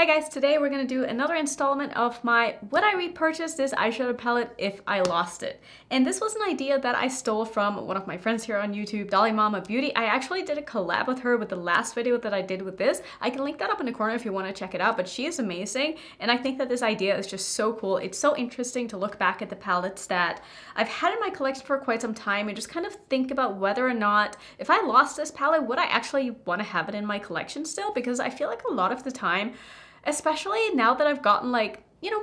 Hi guys, today we're going to do another installment of my would I repurchase this eyeshadow palette if I lost it? And this was an idea that I stole from one of my friends here on YouTube, Dolly Mama Beauty. I actually did a collab with her with the last video that I did with this. I can link that up in the corner if you want to check it out, but she is amazing and I think that this idea is just so cool. It's so interesting to look back at the palettes that I've had in my collection for quite some time and just kind of think about whether or not if I lost this palette, would I actually want to have it in my collection still? Because I feel like a lot of the time, especially now that I've gotten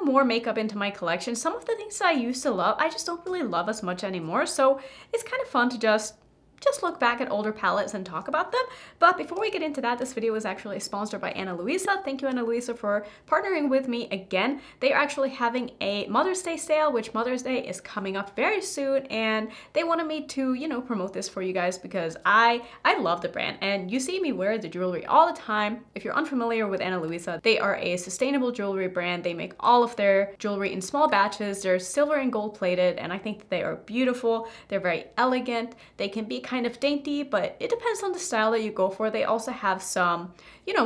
more makeup into my collection, some of the things that I used to love, I just don't really love as much anymore. So it's kind of fun to just look back at older palettes and talk about them. But before we get into that, this video is actually sponsored by Luisa. Thank you, Luisa, for partnering with me again. They are actually having a Mother's Day sale, which Mother's Day is coming up very soon, and they wanted me to, promote this for you guys because I love the brand, and you see me wear the jewelry all the time. If you're unfamiliar with Luisa, they are a sustainable jewelry brand. They make all of their jewelry in small batches. They're silver and gold plated, and I think that they are beautiful. They're very elegant. They can be kind of dainty, but it depends on the style that you go for. They also have some,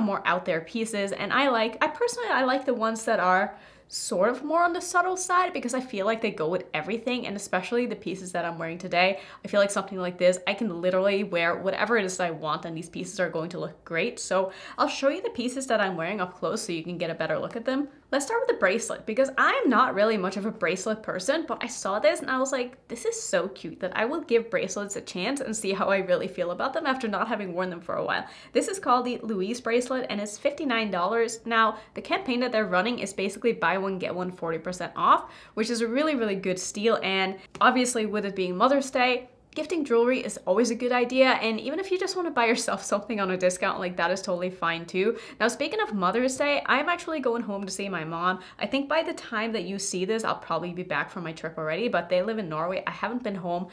more out there pieces, and I personally like the ones that are sort of more on the subtle side because I feel like they go with everything, and especially the pieces that I'm wearing today. I feel like something like this, I can literally wear whatever it is that I want and these pieces are going to look great. So I'll show you the pieces that I'm wearing up close so you can get a better look at them. Let's start with the bracelet because I'm not really much of a bracelet person, but I saw this and I was like, this is so cute that I will give bracelets a chance and see how I really feel about them after not having worn them for a while. This is called the Plouise bracelet and it's $59. Now, the campaign that they're running is basically buy one, get one 40% off, which is a really, really good steal. And obviously with it being Mother's Day, gifting jewelry is always a good idea, and even if you just want to buy yourself something on a discount, that is totally fine too. Now, speaking of Mother's Day, I'm actually going home to see my mom. I think by the time that you see this, I'll probably be back from my trip already, but they live in Norway. I haven't been home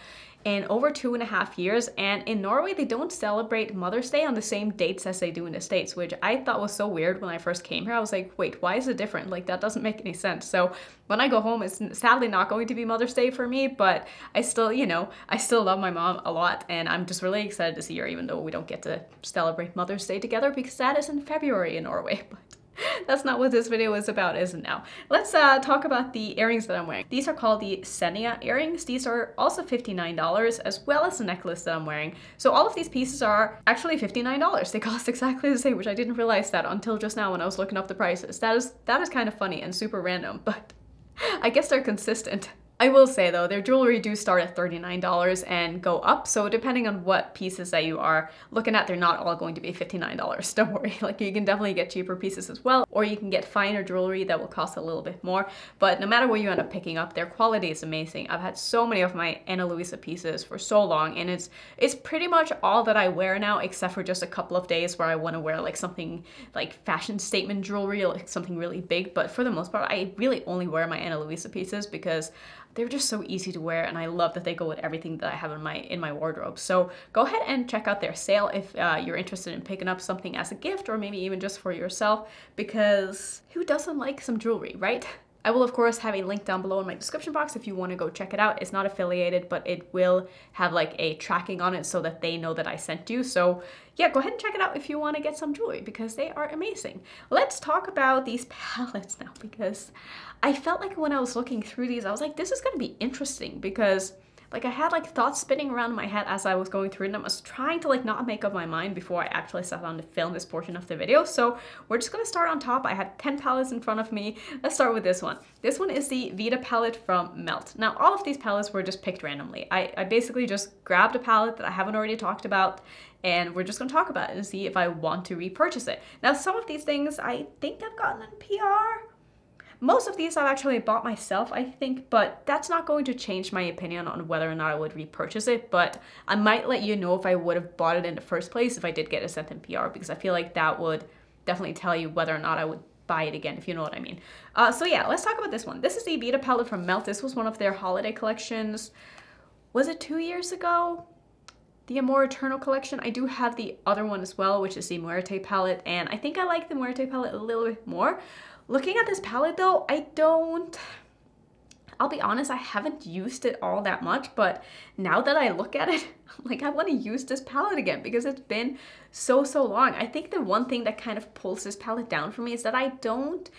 in over 2.5 years, and in Norway they don't celebrate Mother's Day on the same dates as they do in the States, which I thought was so weird when I first came here. I was like, wait, why is it different? That doesn't make any sense. So when I go home, it's sadly not going to be Mother's Day for me, but I still, I still love my mom a lot, and I'm just really excited to see her, even though we don't get to celebrate Mother's Day together because that is in February in Norway. But that's not what this video is about, is it now? Let's talk about the earrings that I'm wearing. These are called the Xenia earrings. These are also $59, as well as the necklace that I'm wearing. So all of these pieces are actually $59. They cost exactly the same, which I didn't realize that until just now when I was looking up the prices. That is kind of funny and super random, but I guess they're consistent. I will say though, their jewelry do start at $39 and go up, so depending on what pieces that you are looking at, they're not all going to be $59. Don't worry, you can definitely get cheaper pieces as well, or you can get finer jewelry that will cost a little bit more. But no matter what you end up picking up, their quality is amazing. I've had so many of my Ana Luisa pieces for so long, and it's pretty much all that I wear now, except for just a couple of days where I want to wear something like fashion statement jewelry, something really big. But for the most part, I really only wear my Ana Luisa pieces because they're just so easy to wear, and I love that they go with everything that I have in my wardrobe. So go ahead and check out their sale if you're interested in picking up something as a gift or maybe even just for yourself, because who doesn't like some jewelry, right? I will of course have a link down below in my description box if you want to go check it out. It's not affiliated, but it will have a tracking on it so that they know that I sent you. So yeah, go ahead and check it out if you want to get some jewelry because they are amazing. Let's talk about these palettes now because I felt like when I was looking through these, I was like, this is going to be interesting because I had thoughts spinning around in my head as I was going through it, and I was trying to not make up my mind before I actually sat down to film this portion of the video. So we're just gonna start on top. I had 10 palettes in front of me. Let's start with this one. This one is the Vida palette from Melt. Now all of these palettes were just picked randomly. I basically just grabbed a palette that I haven't already talked about, and we're just gonna talk about it and see if I want to repurchase it. Now some of these things I think I've gotten in PR. Most of these I've actually bought myself, I think, but that's not going to change my opinion on whether or not I would repurchase it, but I might let you know if I would have bought it in the first place if I did get it sent in PR, because I feel like that would definitely tell you whether or not I would buy it again, if you know what I mean. So yeah, let's talk about this one. This is the Vida palette from Melt. This was one of their holiday collections. Was it 2 years ago? The Amor Eternal collection. I do have the other one as well, which is the Muerte palette, and I think I like the Muerte palette a little bit more. Looking at this palette though, I don't I'll be honest, I haven't used it all that much, but now that I look at it, like I want to use this palette again because it's been so long. I think the one thing that kind of pulls this palette down for me is that I don't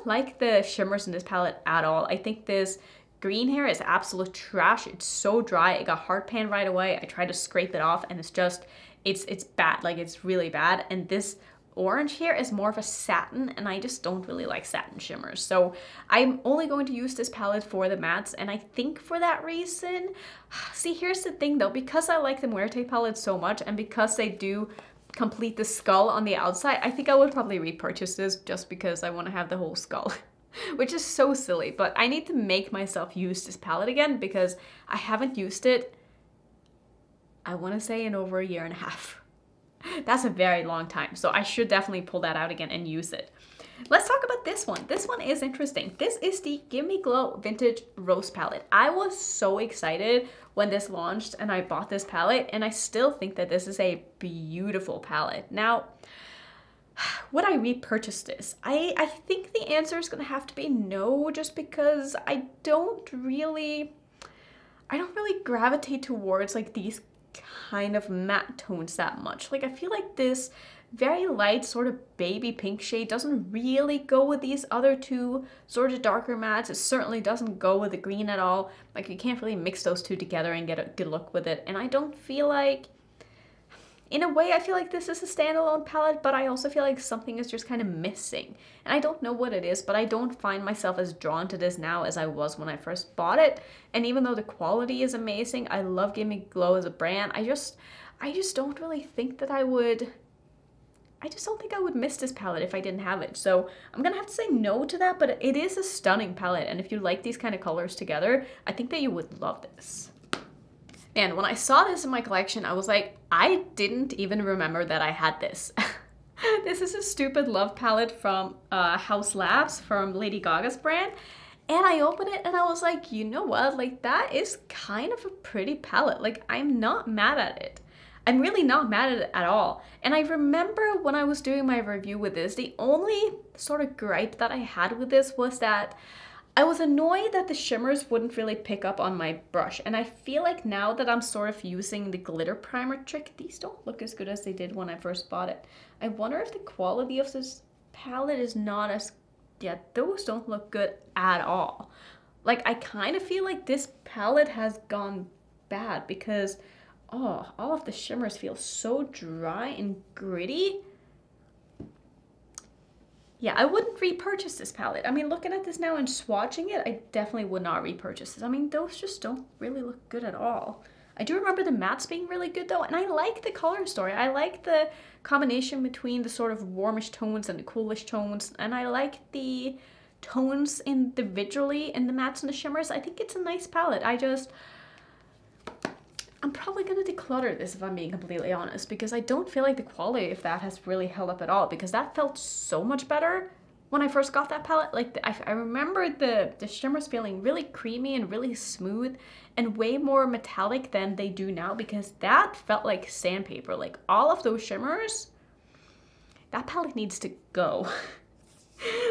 like the shimmers in this palette at all. I think this green here is absolute trash. It's so dry. It got hard pan right away. I tried to scrape it off and it's just, it's bad. Like it's really bad. And this orange here is more of a satin, and I just don't really like satin shimmers. So I'm only going to use this palette for the mattes, and I think for that reason, see, here's the thing though, because I like the Muerte palette so much and because they do complete the skull on the outside, I think I would probably repurchase this just because I want to have the whole skull. Which is so silly, but I need to make myself use this palette again because I haven't used it, I want to say, in over a year and a half. That's a very long time, so I should definitely pull that out again and use it. Let's talk about this one. This one is interesting. This is the Give Me Glow Vintage Rose palette. I was so excited when this launched and I bought this palette, and I still think that this is a beautiful palette. Now, would I repurchase this? I think the answer is going to have to be no, just because I don't really gravitate towards like these kind of matte tones that much. Like I feel like this very light sort of baby pink shade doesn't really go with these other two sort of darker mattes. It certainly doesn't go with the green at all. Like you can't really mix those two together and get a good look with it. And I don't feel like, in a way, I feel like this is a standalone palette, but I also feel like something is just kind of missing. And I don't know what it is, but I don't find myself as drawn to this now as I was when I first bought it. And even though the quality is amazing, I love Give Me Glow as a brand, I just don't really think that I would miss this palette if I didn't have it. So I'm gonna have to say no to that, but it is a stunning palette. And if you like these kind of colors together, I think that you would love this. And when I saw this in my collection, I was like, I didn't even remember that I had this. This is a Stupid Love palette from House Labs, from Lady Gaga's brand. And I opened it and I was like, you know what? Like that is kind of a pretty palette. Like I'm not mad at it. I'm really not mad at it at all. And I remember when I was doing my review with this, the only sort of gripe that I had with this was that I was annoyed that the shimmers wouldn't really pick up on my brush. And I feel like now that I'm sort of using the glitter primer trick, these don't look as good as they did when I first bought it. I wonder if the quality of this palette is not as, yeah, those don't look good at all. Like I kind of feel like this palette has gone bad because, oh, all of the shimmers feel so dry and gritty. Yeah, I wouldn't repurchase this palette. I mean, looking at this now and swatching it, I definitely would not repurchase this. I mean, those just don't really look good at all. I do remember the mattes being really good though, and I like the color story. I like the combination between the sort of warmish tones and the coolish tones, and I like the tones individually in the mattes and the shimmers. I think it's a nice palette. I'm probably going to declutter this if I'm being completely honest, because I don't feel like the quality of that has really held up at all, because that felt so much better when I first got that palette. Like I remember the shimmers feeling really creamy and really smooth and way more metallic than they do now, because that felt like sandpaper. Like all of those shimmers, that palette needs to go.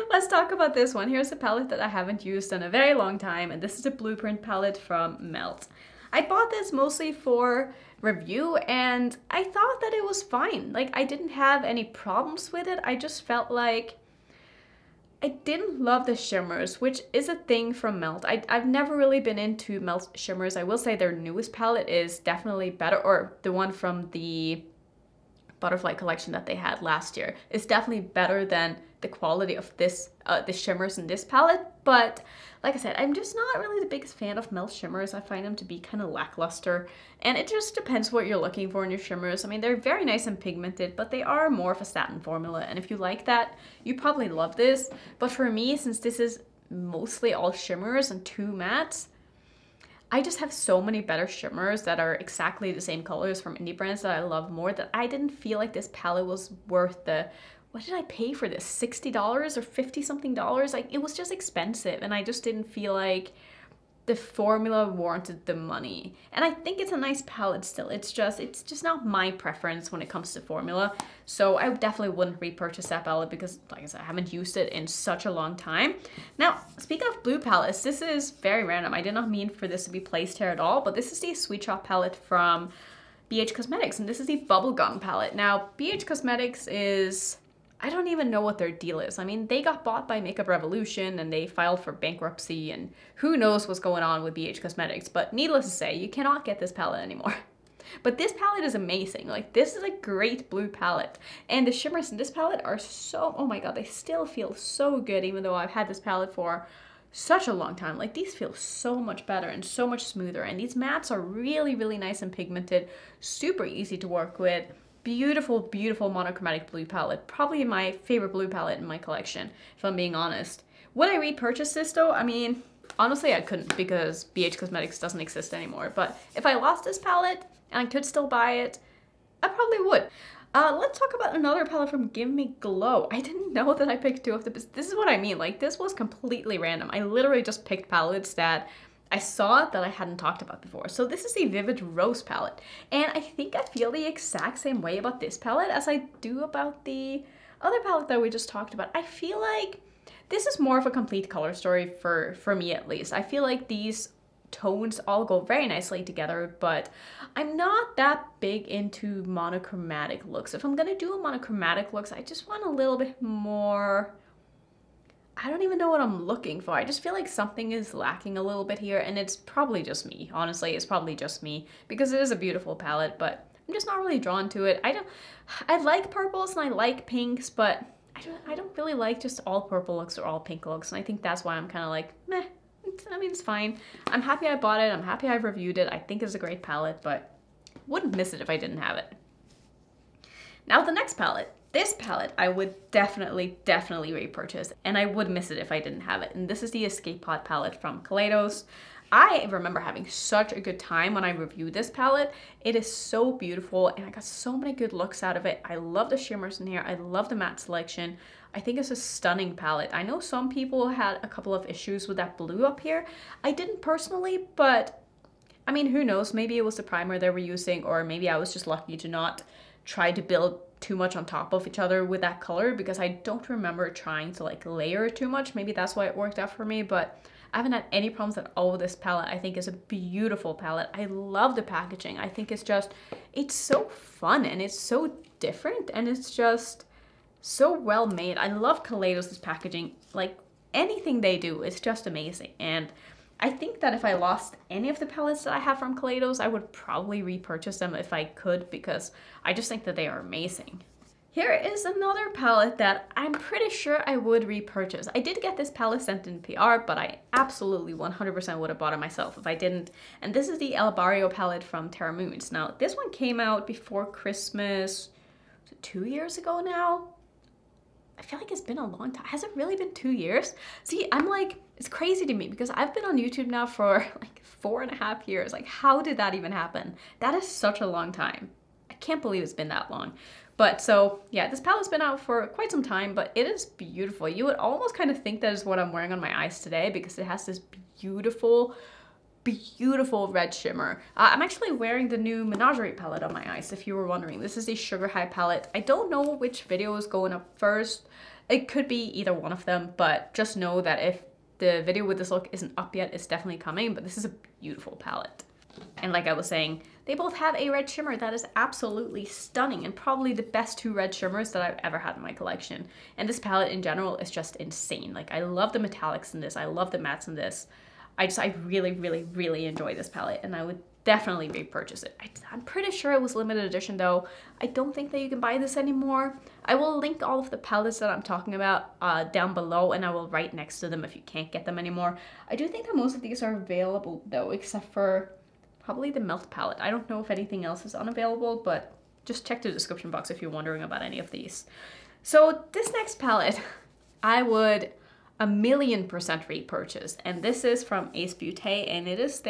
Let's talk about this one. Here's a palette that I haven't used in a very long time, and this is a Blueprint palette from Melt. I bought this mostly for review and I thought that it was fine. Like I didn't have any problems with it. I just felt like I didn't love the shimmers, which is a thing from Melt. I've never really been into Melt shimmers. I will say their newest palette is definitely better, or the one from the Butterfly collection that they had last year is definitely better than the quality of this, the shimmers in this palette. But like I said, I'm just not really the biggest fan of Melt shimmers. I find them to be kind of lackluster, and it just depends what you're looking for in your shimmers. I mean, they're very nice and pigmented, but they are more of a satin formula, and if you like that, you probably love this. But for me, since this is mostly all shimmers and two mattes, I just have so many better shimmers that are exactly the same colors from indie brands that I love more, that I didn't feel like this palette was worth the, what did I pay for this? $60 or $50 something? Like it was just expensive, and I just didn't feel like the formula warranted the money. And I think it's a nice palette still. It's just not my preference when it comes to formula. So I definitely wouldn't repurchase that palette because, like I said, I haven't used it in such a long time. Now, speaking of blue palettes, this is very random. I did not mean for this to be placed here at all, but this is the Sweet Shop palette from BH Cosmetics, and this is the bubblegum palette. Now, BH Cosmetics is, I don't even know what their deal is. I mean, they got bought by Makeup Revolution and they filed for bankruptcy, and who knows what's going on with BH Cosmetics, but needless to say, you cannot get this palette anymore. But this palette is amazing. Like, this is a great blue palette. And the shimmers in this palette are so, oh my god, they still feel so good even though I've had this palette for such a long time. Like, these feel so much better and so much smoother. And these mattes are really, really nice and pigmented, super easy to work with. Beautiful, beautiful monochromatic blue palette. Probably my favorite blue palette in my collection, if I'm being honest. Would I repurchase this though? I mean, honestly, I couldn't because BH Cosmetics doesn't exist anymore. But if I lost this palette and I could still buy it, I probably would. Let's talk about another palette from Give Me Glow. I didn't know that I picked two of the... This is what I mean. Like, this was completely random. I literally just picked palettes that I saw that I hadn't talked about before. So this is the Vivid Rose palette. And I think I feel the exact same way about this palette as I do about the other palette that we just talked about. I feel like this is more of a complete color story for me at least. I feel like these tones all go very nicely together, but I'm not that big into monochromatic looks. If I'm gonna do a monochromatic looks, I just want a little bit more... I don't even know what I'm looking for. I just feel like something is lacking a little bit here, and it's probably just me. Honestly, it's probably just me because it is a beautiful palette, but I'm just not really drawn to it. I like purples and I like pinks, but I don't really like just all purple looks or all pink looks, and I think that's why I'm kind of like, meh. I mean, it's fine. I'm happy I bought it. I'm happy I've reviewed it. I think it's a great palette, but wouldn't miss it if I didn't have it. Now the next palette. This palette I would definitely repurchase, and I would miss it if I didn't have it. And this is the Escape Pod palette from Kaleidos. I remember having such a good time when I reviewed this palette. It is so beautiful, and I got so many good looks out of it. I love the shimmers in here. I love the matte selection. I think it's a stunning palette. I know some people had a couple of issues with that blue up here. I didn't personally, but I mean, who knows? Maybe it was the primer they were using, or maybe I was just lucky to not try to build too much on top of each other with that color, because I don't remember trying to like layer it too much. Maybe that's why it worked out for me, but I haven't had any problems at all with this palette. I think it's a beautiful palette. I love the packaging. I think it's so fun and it's so different and it's just so well made. I love Kaleidos' packaging. Like, anything they do is just amazing. And I think that if I lost any of the palettes that I have from Kaleidos, I would probably repurchase them if I could, because I just think that they are amazing. Here is another palette that I'm pretty sure I would repurchase. I did get this palette sent in PR, but I absolutely 100% would have bought it myself if I didn't. And this is the El Barrio palette from Terra Moons. Now, this one came out before Christmas, was it 2 years ago now? I feel like it's been a long time. Has it really been 2 years? See, I'm like, it's crazy to me because I've been on YouTube now for like 4.5 years. Like, how did that even happen? That is such a long time. I can't believe it's been that long. But so, yeah, this palette's been out for quite some time, but it is beautiful. You would almost kind of think that is what I'm wearing on my eyes today because it has this beautiful, beautiful red shimmer. I'm actually wearing the new Menagerie palette on my eyes, if you were wondering. This is the Sugar High palette. I don't know which video is going up first. It could be either one of them, but just know that if the video with this look isn't up yet, it's definitely coming, but this is a beautiful palette. And like I was saying, they both have a red shimmer that is absolutely stunning and probably the best 2 red shimmers that I've ever had in my collection. And this palette in general is just insane. Like, I love the metallics in this. I love the mattes in this. I really, really, really enjoy this palette, and I would definitely repurchase it. I'm pretty sure it was limited edition though. I don't think that you can buy this anymore. I will link all of the palettes that I'm talking about down below, and I will write next to them if you can't get them anymore. I do think that most of these are available though, except for probably the Melt palette. I don't know if anything else is unavailable, but just check the description box if you're wondering about any of these. So this next palette, I would 1,000,000% repurchase, and this is from Ace Beauté, and it is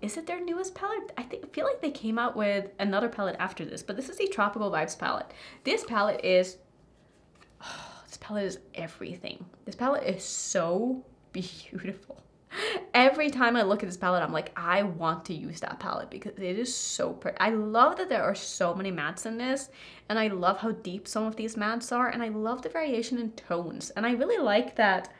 is it their newest palette? I feel like they came out with another palette after this, but this is the Tropical Vibes palette. This palette is, this palette is everything. This palette is so beautiful. Every time I look at this palette, I'm like, I want to use that palette because it is so pretty. I love that there are so many mattes in this, and I love how deep some of these mattes are, and I love the variation in tones. And I really like that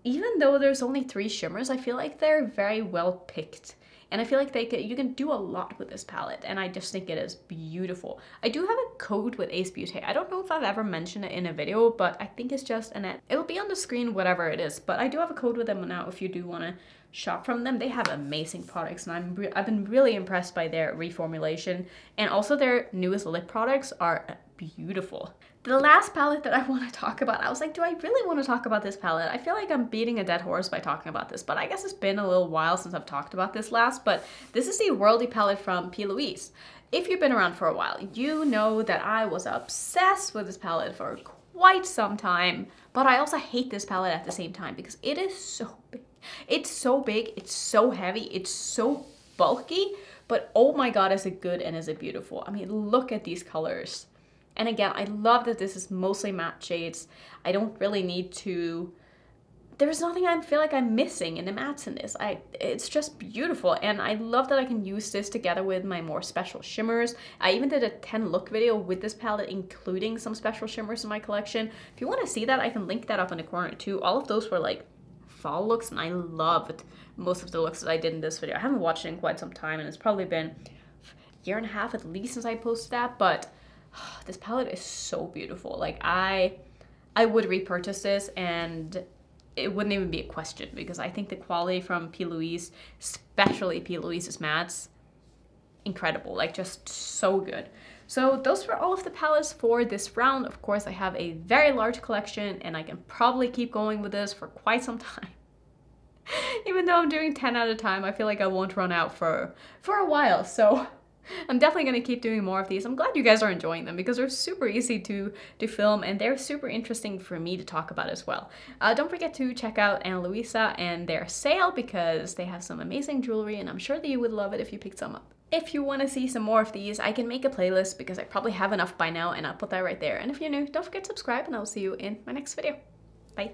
even though there's only 3 shimmers, I feel like they're very well picked. And I feel like you can do a lot with this palette, and I just think it is beautiful. I do have a code with Ace Beauty. I don't know if I've ever mentioned it in a video, but I think it's just Annette. It'll be on the screen, whatever it is, but I do have a code with them now if you do want to shop from them. They have amazing products, and I've been really impressed by their reformulation, and also their newest lip products are beautiful. The last palette that I want to talk about, I was like, do I really want to talk about this palette? I feel like I'm beating a dead horse by talking about this, but I guess it's been a little while since I've talked about this last, but this is the Worldie palette from Plouise. If you've been around for a while, you know that I was obsessed with this palette for quite some time, but I also hate this palette at the same time because it is so big. It's so big, it's so heavy, it's so bulky, but oh my god, is it good and is it beautiful. I mean, look at these colors. And again, I love that this is mostly matte shades. I don't really need to, there's nothing I feel like I'm missing in the mattes in this. It's just beautiful, and I love that I can use this together with my more special shimmers. I even did a 10 look video with this palette, including some special shimmers in my collection. If you want to see that, I can link that up in the corner too. All of those were like fall looks, and I loved most of the looks that I did in this video. I haven't watched it in quite some time, and it's probably been a year and a half at least since I posted that, but this palette is so beautiful. Like I would repurchase this, and it wouldn't even be a question because I think the quality from Plouise, especially Plouise's mattes, incredible, like just so good. So those were all of the palettes for this round. Of course, I have a very large collection, and I can probably keep going with this for quite some time. Even though I'm doing 10 at a time, I feel like I won't run out for a while. So I'm definitely going to keep doing more of these. I'm glad you guys are enjoying them because they're super easy to film, and they're super interesting for me to talk about as well. Don't forget to check out Luisa and their sale because they have some amazing jewelry, and I'm sure that you would love it if you picked some up. If you want to see some more of these, I can make a playlist because I probably have enough by now, and I'll put that right there. And if you're new, don't forget to subscribe, and I'll see you in my next video. Bye.